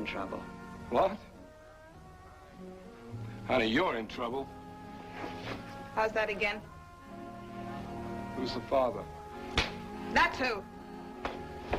in trouble. What? Honey, you're in trouble. How's that again? Who's the father? That too.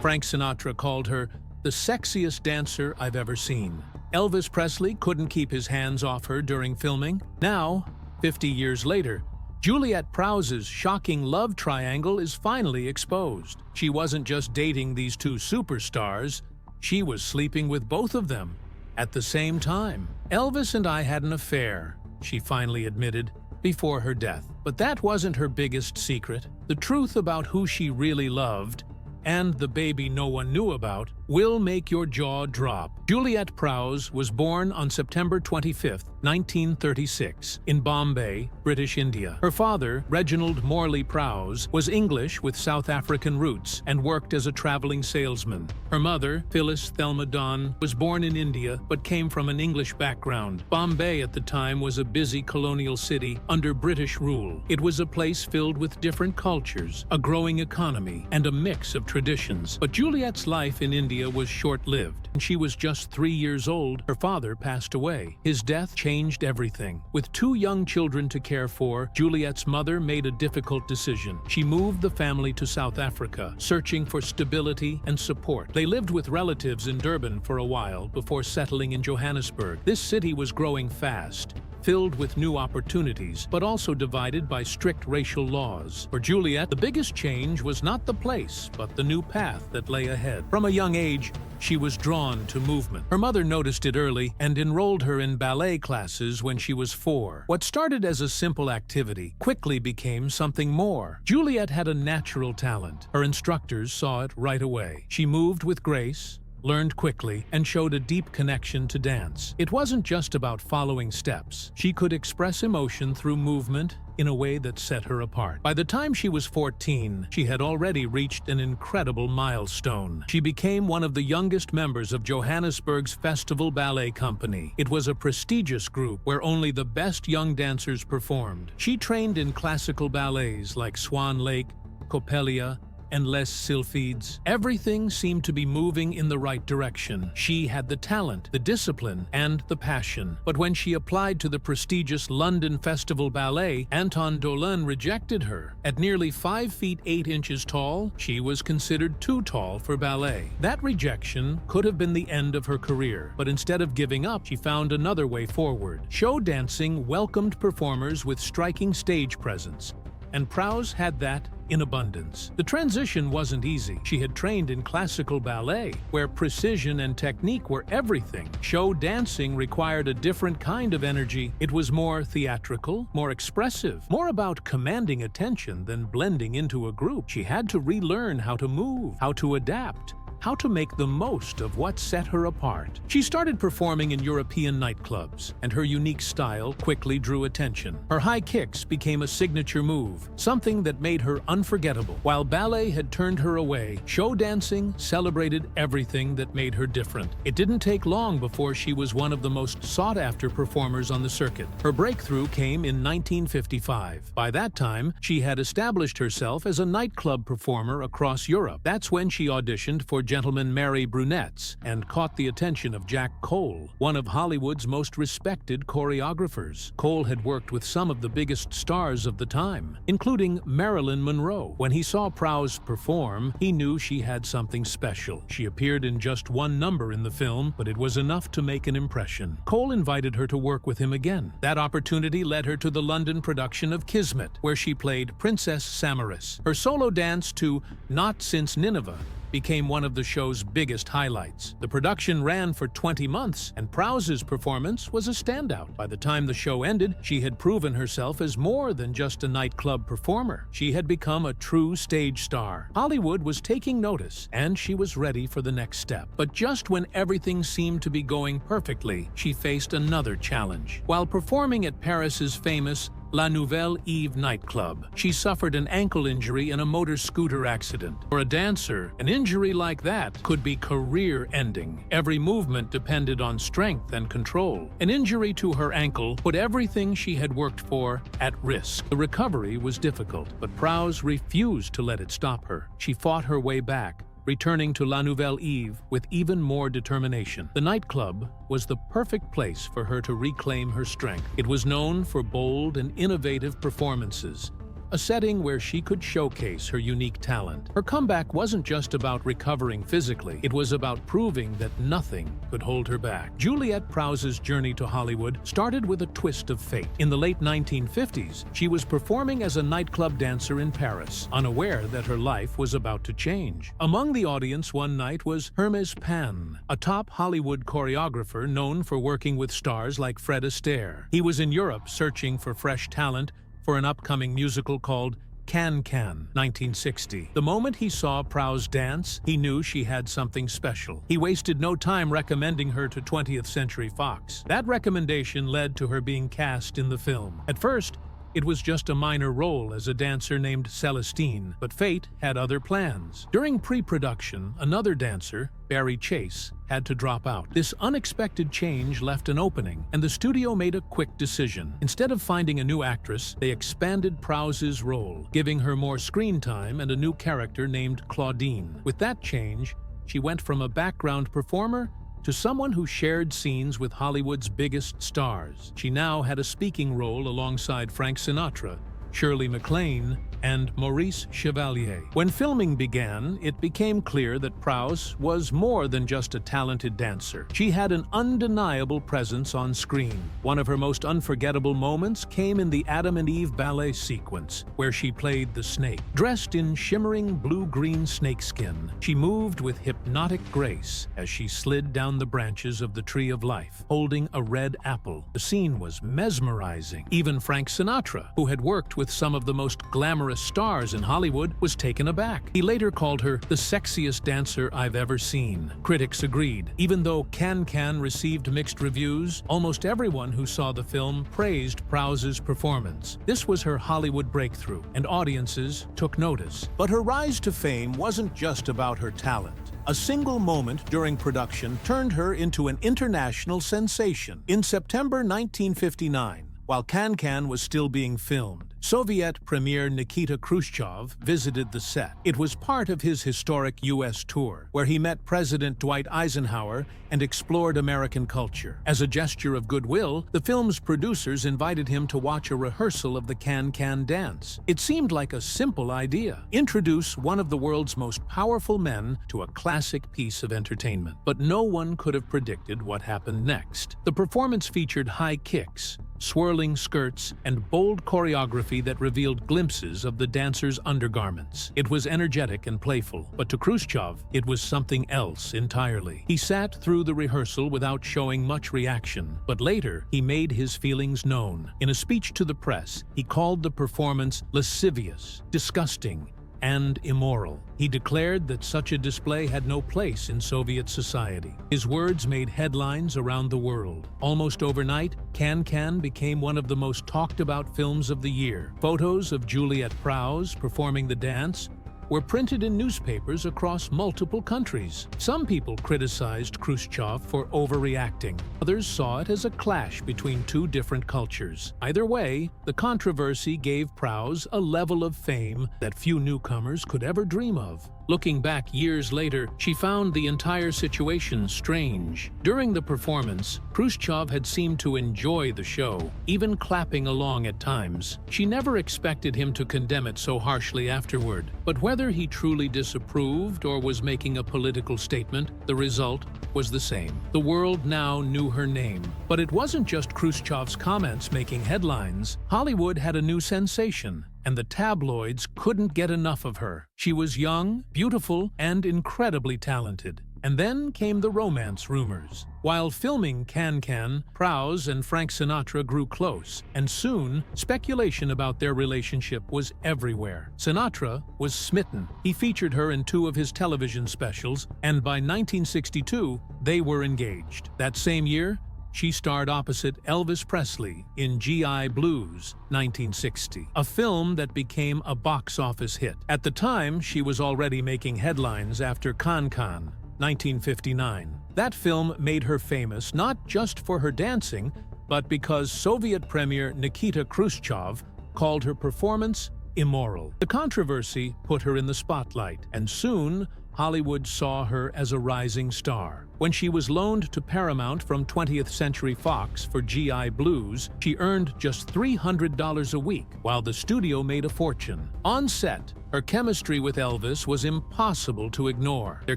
Frank Sinatra called her the sexiest dancer I've ever seen. Elvis Presley couldn't keep his hands off her during filming. Now, 50 years later, Juliet Prowse's shocking love triangle is finally exposed. She wasn't just dating these two superstars, she was sleeping with both of them at the same time. Elvis and I had an affair, she finally admitted, before her death. But that wasn't her biggest secret. The truth about who she really loved, and the baby no one knew about, will make your jaw drop. Juliet Prowse was born on September 25, 1936, in Bombay, British India. Her father, Reginald Morley Prowse, was English with South African roots and worked as a traveling salesman. Her mother, Phyllis Thelma Dawn, was born in India but came from an English background. Bombay at the time was a busy colonial city under British rule. It was a place filled with different cultures, a growing economy, and a mix of traditions. But Juliet's life in India was short-lived. When she was just 3 years old, her father passed away. His death changed everything. With 2 young children to care for, Juliet's mother made a difficult decision. She moved the family to South Africa, searching for stability and support. They lived with relatives in Durban for a while before settling in Johannesburg. This city was growing fast, filled with new opportunities, but also divided by strict racial laws. For Juliet, the biggest change was not the place, but the new path that lay ahead. From a young age, she was drawn to movement. Her mother noticed it early and enrolled her in ballet classes when she was 4. What started as a simple activity quickly became something more. Juliet had a natural talent. Her instructors saw it right away. She moved with grace, learned quickly, and showed a deep connection to dance. It wasn't just about following steps. She could express emotion through movement in a way that set her apart. By the time she was 14, she had already reached an incredible milestone. She became one of the youngest members of Johannesburg's Festival Ballet Company. It was a prestigious group where only the best young dancers performed. She trained in classical ballets like Swan Lake, Coppelia, and Les Sylphides. Everything seemed to be moving in the right direction. She had the talent, the discipline, and the passion. But when she applied to the prestigious London Festival Ballet, Anton Dolan rejected her. At nearly 5 feet 8 inches tall, she was considered too tall for ballet. That rejection could have been the end of her career, but instead of giving up, she found another way forward. Show dancing welcomed performers with striking stage presence, and Prowse had that in abundance. The transition wasn't easy. She had trained in classical ballet, where precision and technique were everything. Show dancing required a different kind of energy. It was more theatrical, more expressive, more about commanding attention than blending into a group. She had to relearn how to move, how to adapt, how to make the most of what set her apart. She started performing in European nightclubs, and her unique style quickly drew attention. Her high kicks became a signature move, something that made her unforgettable. While ballet had turned her away, show dancing celebrated everything that made her different. It didn't take long before she was one of the most sought-after performers on the circuit. Her breakthrough came in 1955. By that time, she had established herself as a nightclub performer across Europe. That's when she auditioned for Gentlemen Marry Brunettes and caught the attention of Jack Cole, one of Hollywood's most respected choreographers. Cole had worked with some of the biggest stars of the time, including Marilyn Monroe. When he saw Prowse perform, he knew she had something special. She appeared in just one number in the film, but it was enough to make an impression. Cole invited her to work with him again. That opportunity led her to the London production of Kismet, where she played Princess Samaras. Her solo dance to Not Since Nineveh became one of the show's biggest highlights. The production ran for 20 months, and Prowse's performance was a standout. By the time the show ended, she had proven herself as more than just a nightclub performer. She had become a true stage star. Hollywood was taking notice, and she was ready for the next step. But just when everything seemed to be going perfectly, she faced another challenge. While performing at Paris's famous La Nouvelle Eve nightclub, she suffered an ankle injury in a motor scooter accident. For a dancer, an injury like that could be career-ending. Every movement depended on strength and control. An injury to her ankle put everything she had worked for at risk. The recovery was difficult, but Prowse refused to let it stop her. She fought her way back, returning to La Nouvelle Eve with even more determination. The nightclub was the perfect place for her to reclaim her strength. It was known for bold and innovative performances, a setting where she could showcase her unique talent. Her comeback wasn't just about recovering physically, it was about proving that nothing could hold her back. Juliet Prowse's journey to Hollywood started with a twist of fate. In the late 1950s, she was performing as a nightclub dancer in Paris, unaware that her life was about to change. Among the audience one night was Hermes Pan, a top Hollywood choreographer known for working with stars like Fred Astaire. He was in Europe searching for fresh talent for an upcoming musical called Can-Can, 1960. The moment he saw Prowse dance, he knew she had something special. He wasted no time recommending her to 20th Century Fox. That recommendation led to her being cast in the film. At first, it was just a minor role as a dancer named Celestine, but fate had other plans. During pre-production, another dancer, Barry Chase, had to drop out. This unexpected change left an opening, and the studio made a quick decision. Instead of finding a new actress, they expanded Prowse's role, giving her more screen time and a new character named Claudine. With that change, she went from a background performer to someone who shared scenes with Hollywood's biggest stars. She now had a speaking role alongside Frank Sinatra, Shirley MacLaine, and Maurice Chevalier. When filming began, it became clear that Prowse was more than just a talented dancer. She had an undeniable presence on screen. One of her most unforgettable moments came in the Adam and Eve ballet sequence, where she played the snake. Dressed in shimmering blue-green snakeskin, she moved with hypnotic grace as she slid down the branches of the Tree of Life, holding a red apple. The scene was mesmerizing. Even Frank Sinatra, who had worked with some of the most glamorous stars in Hollywood, was taken aback. He later called her the sexiest dancer I've ever seen. Critics agreed. Even though Can-Can received mixed reviews, almost everyone who saw the film praised Prowse's performance. This was her Hollywood breakthrough, and audiences took notice. But her rise to fame wasn't just about her talent. A single moment during production turned her into an international sensation. In September 1959, while Can-Can was still being filmed, Soviet Premier Nikita Khrushchev visited the set. It was part of his historic U.S. tour, where he met President Dwight Eisenhower and explored American culture. As a gesture of goodwill, the film's producers invited him to watch a rehearsal of the Can-Can dance. It seemed like a simple idea: introduce one of the world's most powerful men to a classic piece of entertainment. But no one could have predicted what happened next. The performance featured high kicks, swirling skirts, and bold choreography that revealed glimpses of the dancers' undergarments. It was energetic and playful, but to Khrushchev, it was something else entirely. He sat through the rehearsal without showing much reaction, but later he made his feelings known. In a speech to the press, he called the performance lascivious, disgusting, and immoral. He declared that such a display had no place in Soviet society. His words made headlines around the world. Almost overnight, Can-Can became one of the most talked about films of the year. Photos of Juliet Prowse performing the dance were printed in newspapers across multiple countries. Some people criticized Khrushchev for overreacting. Others saw it as a clash between two different cultures. Either way, the controversy gave Prowse a level of fame that few newcomers could ever dream of. Looking back years later, she found the entire situation strange. During the performance, Khrushchev had seemed to enjoy the show, even clapping along at times. She never expected him to condemn it so harshly afterward. But whether he truly disapproved or was making a political statement, the result was the same. The world now knew her name. But it wasn't just Khrushchev's comments making headlines. Hollywood had a new sensation, and the tabloids couldn't get enough of her. She was young, beautiful, and incredibly talented. And then came the romance rumors. While filming Can-Can, Prowse and Frank Sinatra grew close, and soon, speculation about their relationship was everywhere. Sinatra was smitten. He featured her in 2 of his television specials, and by 1962, they were engaged. That same year, she starred opposite Elvis Presley in G.I. Blues, 1960, a film that became a box office hit. At the time, she was already making headlines after Can-Can, 1959. That film made her famous not just for her dancing, but because Soviet Premier Nikita Khrushchev called her performance immoral. The controversy put her in the spotlight, and soon, Hollywood saw her as a rising star. When she was loaned to Paramount from 20th Century Fox for GI Blues, she earned just $300 a week, while the studio made a fortune. On set, her chemistry with Elvis was impossible to ignore. Their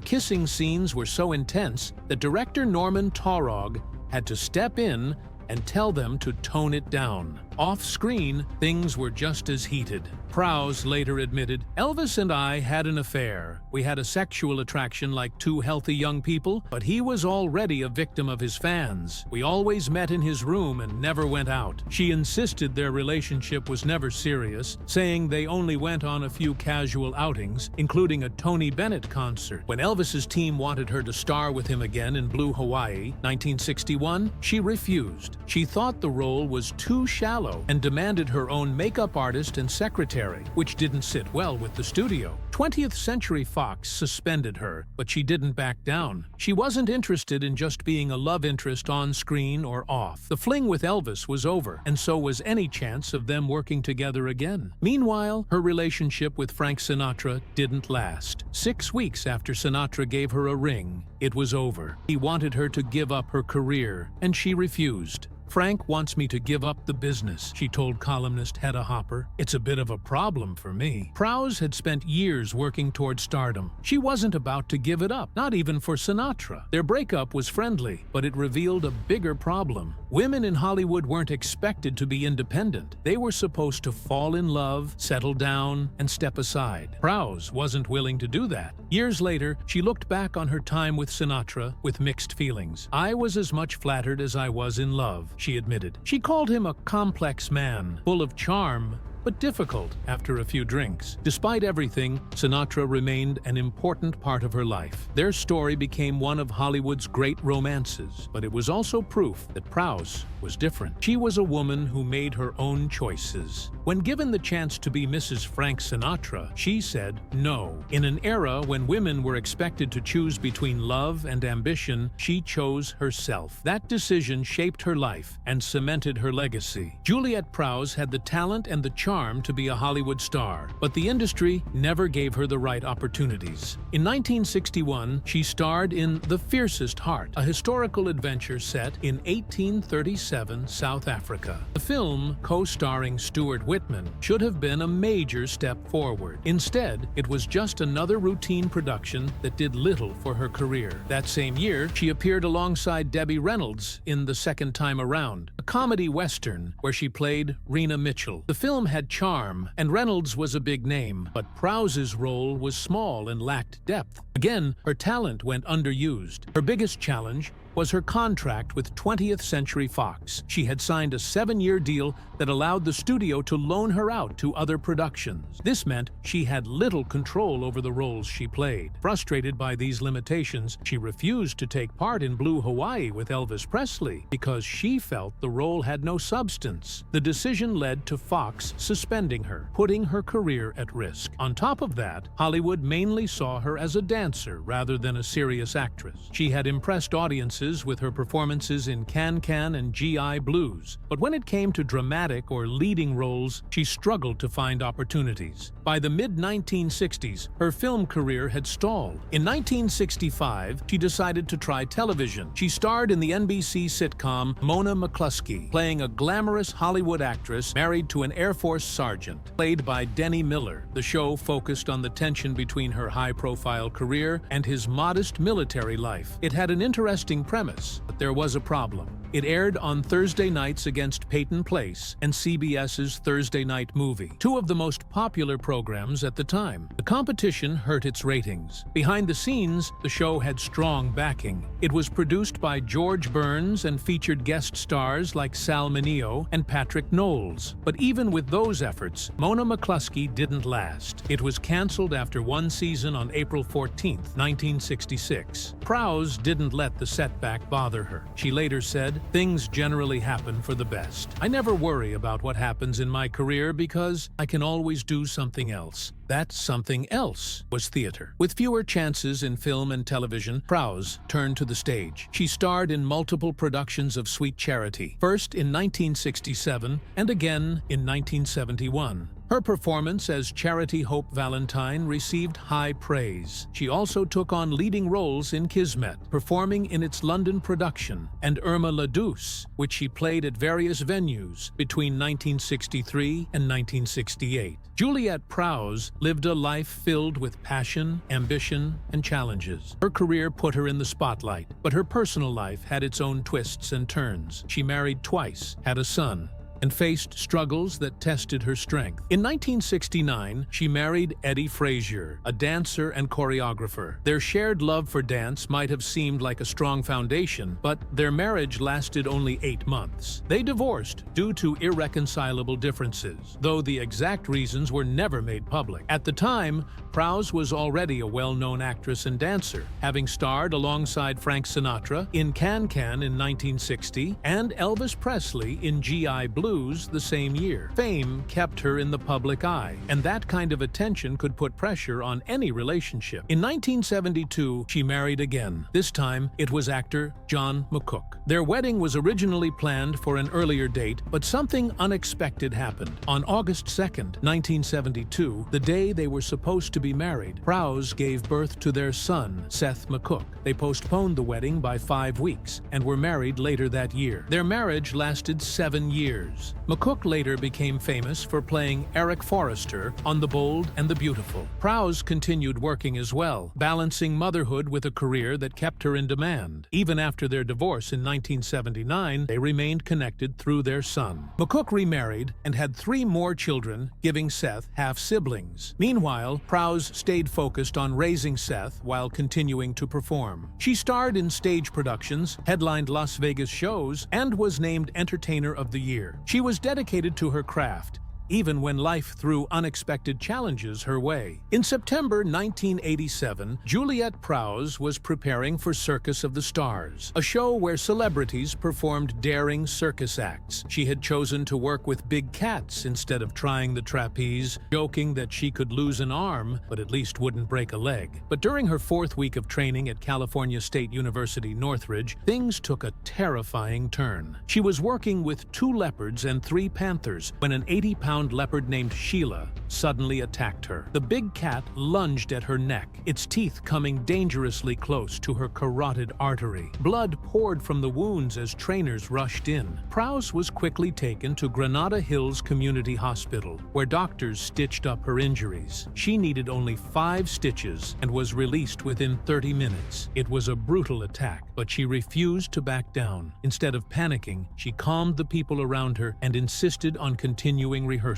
kissing scenes were so intense that director Norman Taurog had to step in and tell them to tone it down. Off-screen, things were just as heated. Prowse later admitted, "Elvis and I had an affair. We had a sexual attraction like two healthy young people, but he was already a victim of his fans. We always met in his room and never went out." She insisted their relationship was never serious, saying they only went on a few casual outings, including a Tony Bennett concert. When Elvis's team wanted her to star with him again in Blue Hawaii, 1961, she refused. She thought the role was too shallow and demanded her own makeup artist and secretary, which didn't sit well with the studio. 20th Century Fox suspended her, but she didn't back down. She wasn't interested in just being a love interest on screen or off. The fling with Elvis was over, and so was any chance of them working together again. Meanwhile, her relationship with Frank Sinatra didn't last. 6 weeks after Sinatra gave her a ring, it was over. He wanted her to give up her career, and she refused. "Frank wants me to give up the business," she told columnist Hedda Hopper. "It's a bit of a problem for me." Prowse had spent years working toward stardom. She wasn't about to give it up, not even for Sinatra. Their breakup was friendly, but it revealed a bigger problem. Women in Hollywood weren't expected to be independent. They were supposed to fall in love, settle down, and step aside. Prowse wasn't willing to do that. Years later, she looked back on her time with Sinatra with mixed feelings. "I was as much flattered as I was in love," she admitted. She called him a complex man, full of charm, but difficult after a few drinks. Despite everything, Sinatra remained an important part of her life. Their story became one of Hollywood's great romances, but it was also proof that Prowse was different. She was a woman who made her own choices. When given the chance to be Mrs. Frank Sinatra, she said no. In an era when women were expected to choose between love and ambition, she chose herself. That decision shaped her life and cemented her legacy. Juliet Prowse had the talent and the charm to be a Hollywood star, but the industry never gave her the right opportunities. In 1961, she starred in The Fiercest Heart, a historical adventure set in 1837 South Africa. The film, co-starring Stuart Whitman, should have been a major step forward. Instead, it was just another routine production that did little for her career. That same year, she appeared alongside Debbie Reynolds in The Second Time Around, a comedy western where she played Rena Mitchell. The film had charm, and Reynolds was a big name, but Prowse's role was small and lacked depth. Again, her talent went underused. Her biggest challenge was her contract with 20th Century Fox. She had signed a 7-year deal that allowed the studio to loan her out to other productions. This meant she had little control over the roles she played. Frustrated by these limitations, she refused to take part in Blue Hawaii with Elvis Presley because she felt the role had no substance. The decision led to Fox suspending her, putting her career at risk. On top of that, Hollywood mainly saw her as a dancer rather than a serious actress. She had impressed audiences with her performances in Can-Can and GI Blues, but when it came to dramatic or leading roles, she struggled to find opportunities. By the mid-1960s, her film career had stalled. In 1965, she decided to try television. She starred in the NBC sitcom Mona McCluskey, playing a glamorous Hollywood actress married to an Air Force sergeant, played by Denny Miller. The show focused on the tension between her high-profile career and his modest military life. It had an interesting premise, but there was a problem. It aired on Thursday nights against Peyton Place and CBS's Thursday Night Movie, two of the most popular programs at the time. The competition hurt its ratings. Behind the scenes, the show had strong backing. It was produced by George Burns and featured guest stars like Sal Mineo and Patrick Knowles. But even with those efforts, Mona McCluskey didn't last. It was canceled after one season on April 14, 1966. Prowse didn't let the setback bother her. She later said, "Things generally happen for the best. I never worry about what happens in my career because I can always do something else." That something else was theater. With fewer chances in film and television, Prowse turned to the stage. She starred in multiple productions of Sweet Charity, first in 1967 and again in 1971. Her performance as Charity Hope Valentine received high praise. She also took on leading roles in Kismet, performing in its London production, and Irma la Douce, which she played at various venues between 1963 and 1968. Juliet Prowse lived a life filled with passion, ambition, and challenges. Her career put her in the spotlight, but her personal life had its own twists and turns. She married twice, had a son, and faced struggles that tested her strength. In 1969, she married Eddie Frazier, a dancer and choreographer. Their shared love for dance might have seemed like a strong foundation, but their marriage lasted only 8 months. They divorced due to irreconcilable differences, though the exact reasons were never made public. At the time, Prowse was already a well-known actress and dancer, having starred alongside Frank Sinatra in Can-Can in 1960 and Elvis Presley in G.I. Blues the same year. Fame kept her in the public eye, and that kind of attention could put pressure on any relationship. In 1972, she married again. This time, it was actor John McCook. Their wedding was originally planned for an earlier date, but something unexpected happened. On August 2nd, 1972, the day they were supposed to be married, Prowse gave birth to their son, Seth McCook. They postponed the wedding by 5 weeks and were married later that year. Their marriage lasted 7 years. McCook later became famous for playing Eric Forrester on The Bold and the Beautiful. Prowse continued working as well, balancing motherhood with a career that kept her in demand. Even after their divorce in 1979, they remained connected through their son. McCook remarried and had 3 more children, giving Seth half-siblings. Meanwhile, Prowse stayed focused on raising Seth while continuing to perform. She starred in stage productions, headlined Las Vegas shows, and was named Entertainer of the Year. She was dedicated to her craft, even when life threw unexpected challenges her way. In September 1987, Juliet Prowse was preparing for Circus of the Stars, a show where celebrities performed daring circus acts. She had chosen to work with big cats instead of trying the trapeze, joking that she could lose an arm, but at least wouldn't break a leg. But during her 4th week of training at California State University, Northridge, things took a terrifying turn. She was working with 2 leopards and 3 panthers when an 80-pound leopard named Sheila suddenly attacked her. The big cat lunged at her neck, its teeth coming dangerously close to her carotid artery. Blood poured from the wounds as trainers rushed in. Prowse was quickly taken to Granada Hills Community Hospital, where doctors stitched up her injuries. She needed only 5 stitches and was released within 30 minutes. It was a brutal attack, but she refused to back down. Instead of panicking, she calmed the people around her and insisted on continuing rehearsals.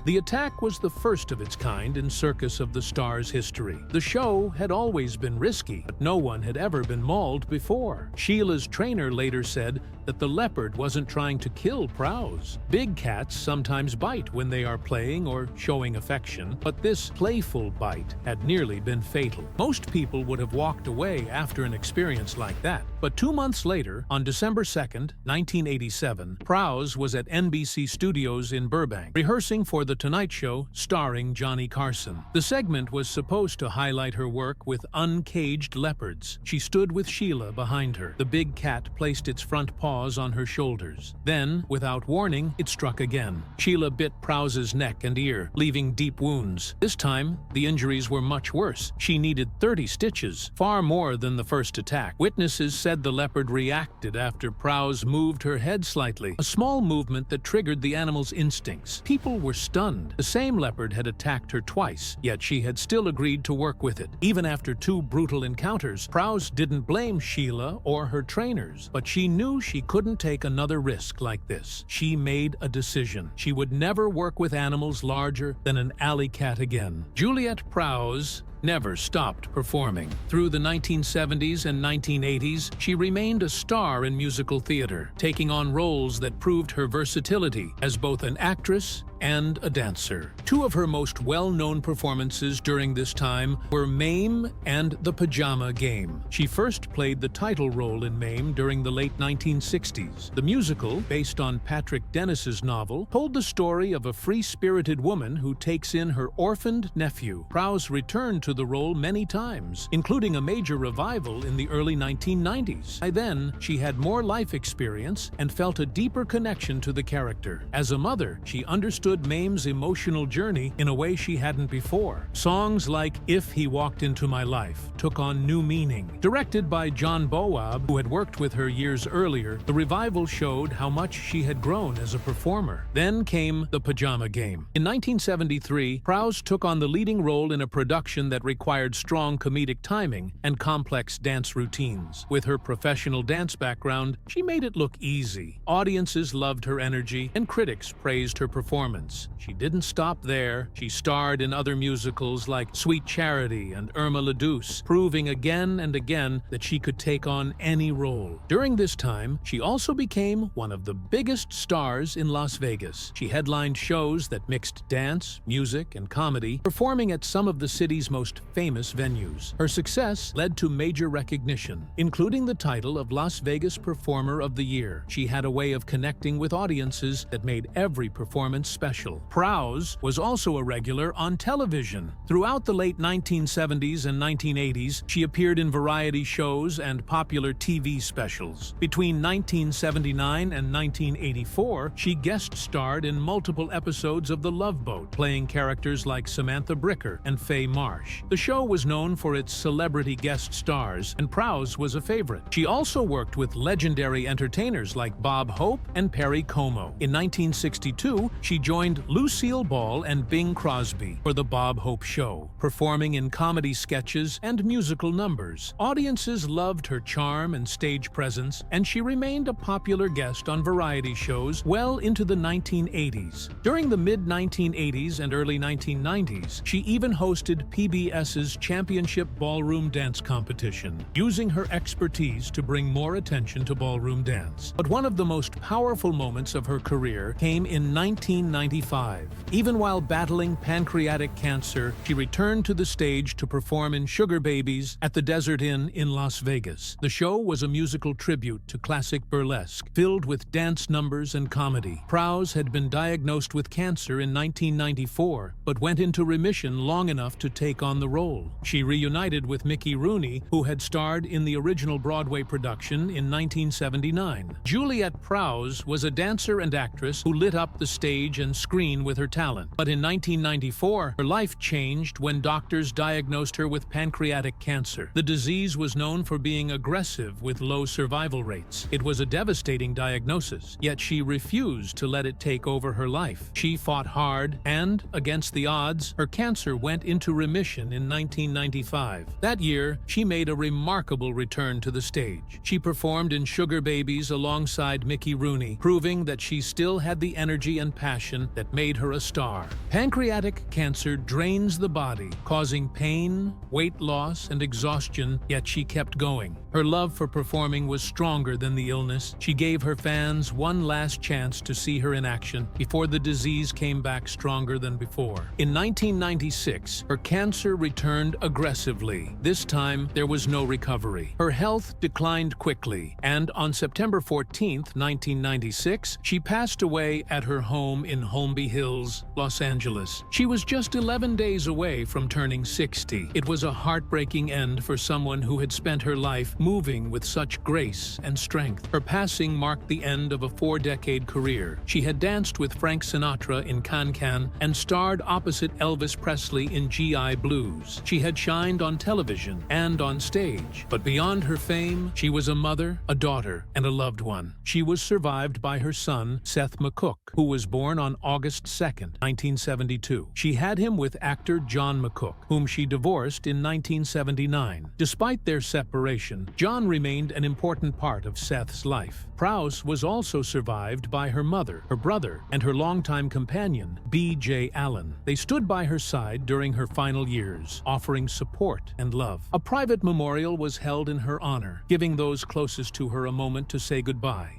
The attack was the first of its kind in Circus of the Stars history. The show had always been risky, but no one had ever been mauled before. Sheila's trainer later said that the leopard wasn't trying to kill Prowse. Big cats sometimes bite when they are playing or showing affection, but this playful bite had nearly been fatal. Most people would have walked away after an experience like that. But 2 months later, on December 2nd, 1987, Prowse was at NBC Studios in Burbank, rehearsing for The Tonight Show starring Johnny Carson. The segment was supposed to highlight her work with uncaged leopards. She stood with Sheila behind her. The big cat placed its front paws on her shoulders. Then, without warning, it struck again. Sheila bit Prowse's neck and ear, leaving deep wounds. This time, the injuries were much worse. She needed 30 stitches, far more than the first attack. Witnesses said the leopard reacted after Prowse moved her head slightly, a small movement that triggered the animal's instincts. People were stunned. The same leopard had attacked her twice, yet she had still agreed to work with it. Even after 2 brutal encounters, Prowse didn't blame Sheila or her trainers, but she knew she couldn't take another risk like this. She made a decision. She would never work with animals larger than an alley cat again. Juliet Prowse never stopped performing. Through the 1970s and 1980s, she remained a star in musical theater, taking on roles that proved her versatility as both an actress and a dancer. 2 of her most well-known performances during this time were Mame and The Pajama Game. She first played the title role in Mame during the late 1960s. The musical, based on Patrick Dennis's novel, told the story of a free-spirited woman who takes in her orphaned nephew. Prowse returned to to the role many times, including a major revival in the early 1990s. By then, she had more life experience and felt a deeper connection to the character. As a mother, she understood Mame's emotional journey in a way she hadn't before. Songs like If He Walked Into My Life took on new meaning. Directed by John Boab, who had worked with her years earlier, the revival showed how much she had grown as a performer. Then came The Pajama Game. In 1973, Prowse took on the leading role in a production that required strong comedic timing and complex dance routines. With her professional dance background, she made it look easy. Audiences loved her energy, and critics praised her performance. She didn't stop there. She starred in other musicals like Sweet Charity and Irma la Douce, proving again and again that she could take on any role. During this time, she also became one of the biggest stars in Las Vegas. She headlined shows that mixed dance, music, and comedy, performing at some of the city's most famous venues. Her success led to major recognition, including the title of Las Vegas Performer of the Year. She had a way of connecting with audiences that made every performance special. Prowse was also a regular on television. Throughout the late 1970s and 1980s, she appeared in variety shows and popular TV specials. Between 1979 and 1984, she guest starred in multiple episodes of The Love Boat, playing characters like Samantha Bricker and Faye Marsh. The show was known for its celebrity guest stars, and Prowse was a favorite. She also worked with legendary entertainers like Bob Hope and Perry Como. In 1962, she joined Lucille Ball and Bing Crosby for The Bob Hope Show, performing in comedy sketches and musical numbers. Audiences loved her charm and stage presence, and she remained a popular guest on variety shows well into the 1980s. During the mid-1980s and early 1990s, she even hosted PBS's Championship Ballroom Dance Competition, using her expertise to bring more attention to ballroom dance. But one of the most powerful moments of her career came in 1995. Even while battling pancreatic cancer, she returned to the stage to perform in Sugar Babies at the Desert Inn in Las Vegas. The show was a musical tribute to classic burlesque, filled with dance numbers and comedy. Prowse had been diagnosed with cancer in 1994, but went into remission long enough to take on the role. She reunited with Mickey Rooney, who had starred in the original Broadway production in 1979. Juliet Prowse was a dancer and actress who lit up the stage and screen with her talent. But in 1994, her life changed when doctors diagnosed her with pancreatic cancer. The disease was known for being aggressive with low survival rates. It was a devastating diagnosis, yet she refused to let it take over her life. She fought hard, and, against the odds, her cancer went into remission in 1995. That year, she made a remarkable return to the stage. She performed in Sugar Babies alongside Mickey Rooney, proving that she still had the energy and passion that made her a star. Pancreatic cancer drains the body, causing pain, weight loss, and exhaustion, yet she kept going. Her love for performing was stronger than the illness. She gave her fans one last chance to see her in action before the disease came back stronger than before. In 1996, her cancer returned aggressively. This time, there was no recovery. Her health declined quickly, and on September 14, 1996, she passed away at her home in Holmby Hills, Los Angeles. She was just 11 days away from turning 60. It was a heartbreaking end for someone who had spent her life moving with such grace and strength. Her passing marked the end of a 4-decade career. She had danced with Frank Sinatra in Can-Can and starred opposite Elvis Presley in GI Blues. She had shined on television and on stage, but beyond her fame, she was a mother, a daughter, and a loved one. She was survived by her son, Seth McCook, who was born on August 2, 1972. She had him with actor John McCook, whom she divorced in 1979. Despite their separation, John remained an important part of Seth's life. Prowse was also survived by her mother, her brother, and her longtime companion, B.J. Allen. They stood by her side during her final years, offering support and love. A private memorial was held in her honor, giving those closest to her a moment to say goodbye.